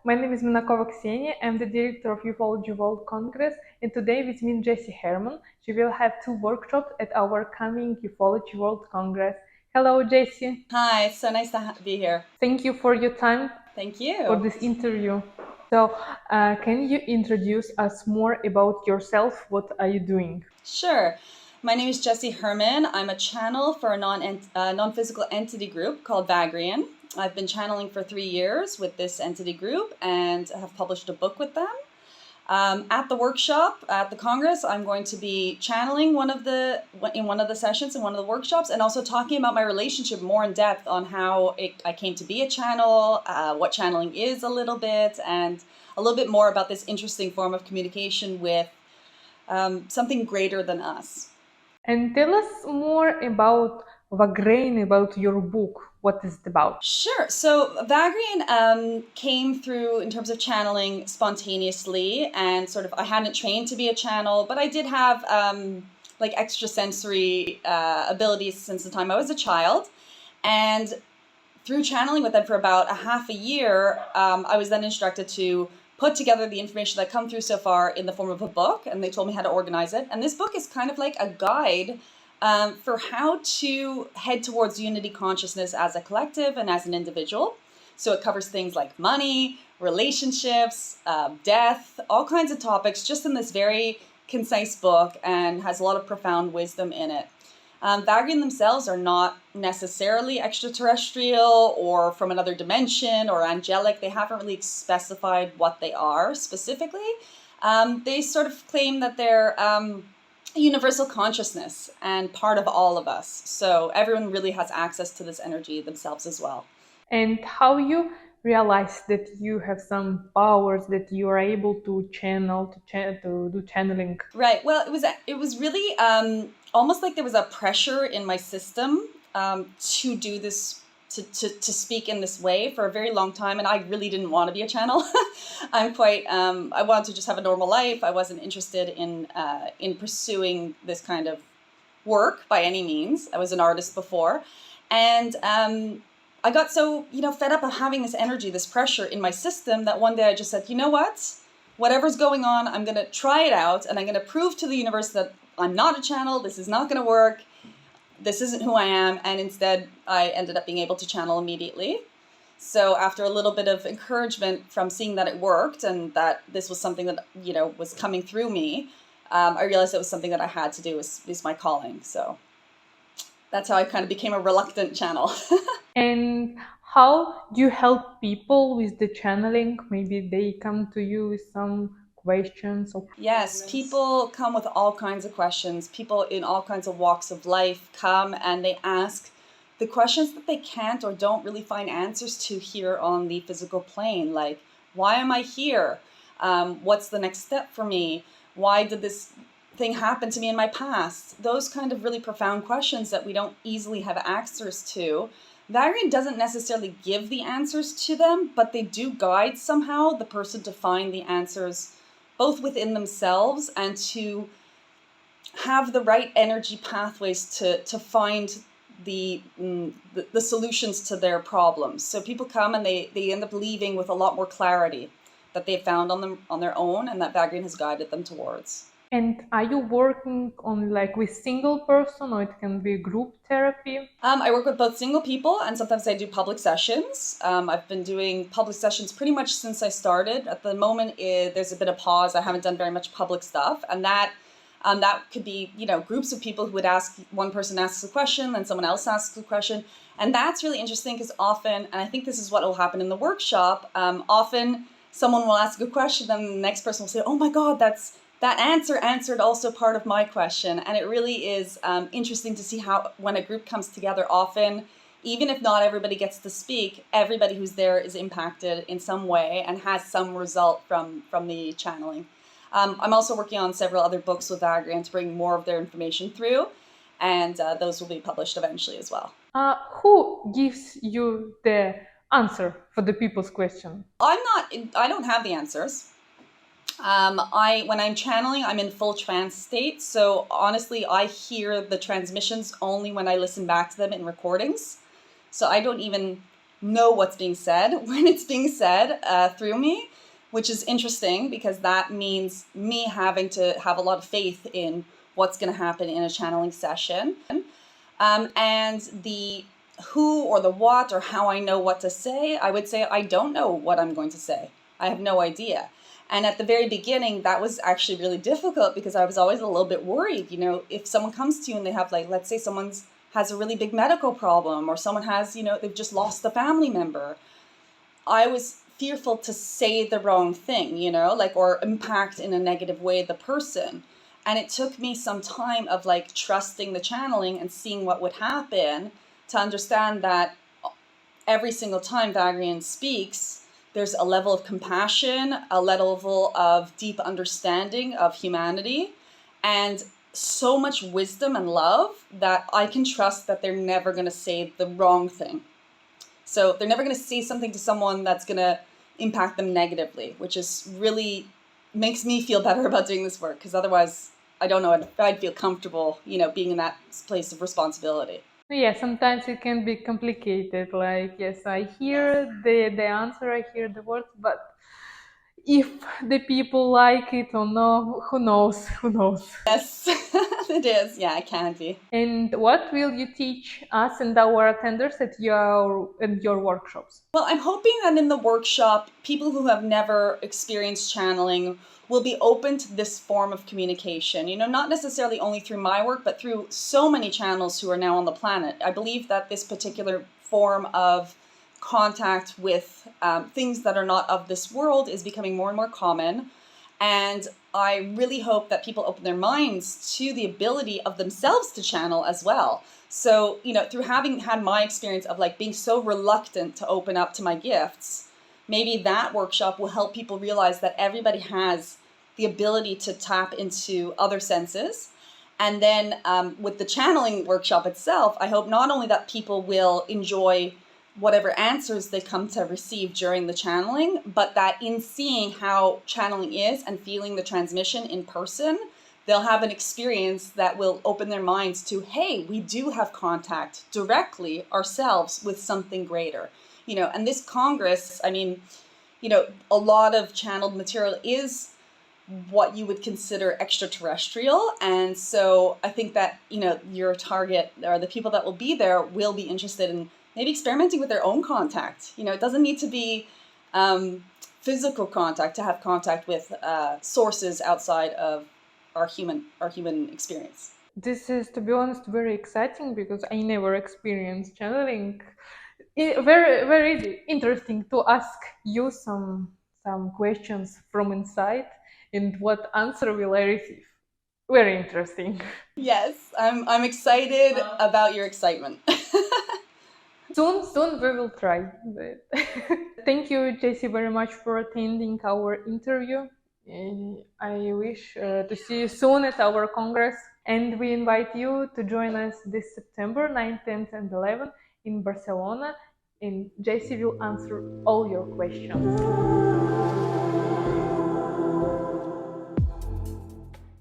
My name is Minakova Ksenia. I'm the director of Ufology World Congress, and today with me Jessie Herman. She will have two workshops at our coming Ufology World Congress. Hello, Jessie. Hi, it's so nice to be here. Thank you for your time Thank for you. this interview. So, can you introduce us more about yourself? What are you doing? Sure. My name is Jessie Herman. I'm a channel for a non-physical entity group called Vagrian. I've been channeling for 3 years with this entity group and have published a book with them. At the workshop at the Congress, I'm going to be channeling in one of the sessions in one of the workshops, and also talking about my relationship more in depth on how I came to be a channel, what channeling is a little bit, and a little bit more about this interesting form of communication with something greater than us. And tell us more about Vagrein, about your book. What is it about? Sure. So Vagrian came through in terms of channeling spontaneously, and sort of I hadn't trained to be a channel, but I did have like extrasensory abilities since the time I was a child, and through channeling with them for about a half a year, I was then instructed to put together the information that come through so far in the form of a book, and they told me how to organize it. And this book is kind of like a guide for how to head towards unity consciousness as a collective and as an individual. So it covers things like money, relationships, death, all kinds of topics, just in this very concise book, and has a lot of profound wisdom in it. Vagrian themselves are not necessarily extraterrestrial or from another dimension or angelic. They haven't really specified what they are specifically. They sort of claim that they're universal consciousness and part of all of us. So everyone really has access to this energy themselves as well. And how you realize that you have some powers that you are able to channel to do channeling. Right. Well, it was really almost like there was a pressure in my system to do this, to speak in this way for a very long time, and I really didn't want to be a channel. I wanted to just have a normal life. I wasn't interested in pursuing this kind of work by any means. I was an artist before, and I got so fed up of having this energy, this pressure in my system, that one day I just said, you know what? Whatever's going on, I'm going to try it out, and I'm going to prove to the universe that I'm not a channel. This is not going to work. This isn't who I am. And instead, I ended up being able to channel immediately. So after a little bit of encouragement from seeing that it worked and that this was something that, was coming through me, I realized it was something that I had to do, is my calling. So that's how I kind of became a reluctant channel. And how do you help people with the channeling? Maybe they come to you with some questions or Yes, people come with all kinds of questions. People in all kinds of walks of life come and they ask the questions that they can't or don't really find answers to here on the physical plane. Like, why am I here? What's the next step for me? Why did this thing happen to me in my past? Those kind of really profound questions that we don't easily have answers to. Vagrian doesn't necessarily give the answers to them, but they do guide somehow the person to find the answers both within themselves and to have the right energy pathways to find the solutions to their problems. So people come and they end up leaving with a lot more clarity that they've found on their own, and that Vagrian has guided them towards. And are you working on like with single person or it can be group therapy? I work with both single people and sometimes I do public sessions. I've been doing public sessions pretty much since I started. At the moment, there's a bit of pause. I haven't done very much public stuff, and that could be groups of people who would ask. One person asks a question, then someone else asks a question, and that's really interesting because often, and I think this is what will happen in the workshop. Often someone will ask a question, then the next person will say, "Oh my God, that answer answered also part of my question." And it really is interesting to see how when a group comes together, often, even if not everybody gets to speak, everybody who's there is impacted in some way and has some result from the channeling. I'm also working on several other books with Vagrian to bring more of their information through, and those will be published eventually as well. Who gives you the answer for the people's question? I don't have the answers. When I'm channeling, I'm in full trance state. So honestly, I hear the transmissions only when I listen back to them in recordings. So I don't even know what's being said when it's being said through me, which is interesting because that means me having to have a lot of faith in what's going to happen in a channeling session. And the who or the what or how I know what to say, I would say I don't know what I'm going to say. I have no idea. And at the very beginning, that was actually really difficult because I was always a little bit worried. You know, if someone comes to you and they have, like, let's say someone's has a really big medical problem, or someone has, you know, they've just lost a family member, I was fearful to say the wrong thing, you know, like, or impact in a negative way the person. And it took me some time of like trusting the channeling and seeing what would happen to understand that every single time Vagrian speaks, there's a level of compassion, a level of deep understanding of humanity, and so much wisdom and love that I can trust that they're never going to say the wrong thing. So they're never going to say something to someone that's going to impact them negatively, which is really makes me feel better about doing this work, because otherwise, I don't know, I'd feel comfortable, you know, being in that place of responsibility. Yeah, sometimes it can be complicated. Like, yes, I hear the answer, I hear the words, but if the people like it or no, who knows? Who knows? Yes, it is. Yeah, it can be. And what will you teach us and our attenders at your workshops? Well, I'm hoping that in the workshop, people who have never experienced channeling will be open to this form of communication. You know, not necessarily only through my work, but through so many channels who are now on the planet. I believe that this particular form of contact with things that are not of this world is becoming more and more common. And I really hope that people open their minds to the ability of themselves to channel as well. So, you know, through having had my experience of like being so reluctant to open up to my gifts, maybe that workshop will help people realize that everybody has the ability to tap into other senses. And then with the channeling workshop itself, I hope not only that people will enjoy whatever answers they come to receive during the channeling, but that in seeing how channeling is and feeling the transmission in person, they'll have an experience that will open their minds to, hey, we do have contact directly ourselves with something greater. You know, and this Congress, I mean, you know, a lot of channeled material is what you would consider extraterrestrial. And so I think that, you know, your target or the people that will be there will be interested in maybe experimenting with their own contact. You know, it doesn't need to be physical contact to have contact with sources outside of our human experience. This is, to be honest, very exciting because I never experienced channeling. Very, very interesting to ask you some questions from inside, and what answer will I receive? Very interesting. Yes, I'm excited about your excitement. Soon we will try. Thank you, Jessie, very much for attending our interview. I wish to see you soon at our Congress, and we invite you to join us this September 9th, 10th, and 11th in Barcelona, and Jessie will answer all your questions.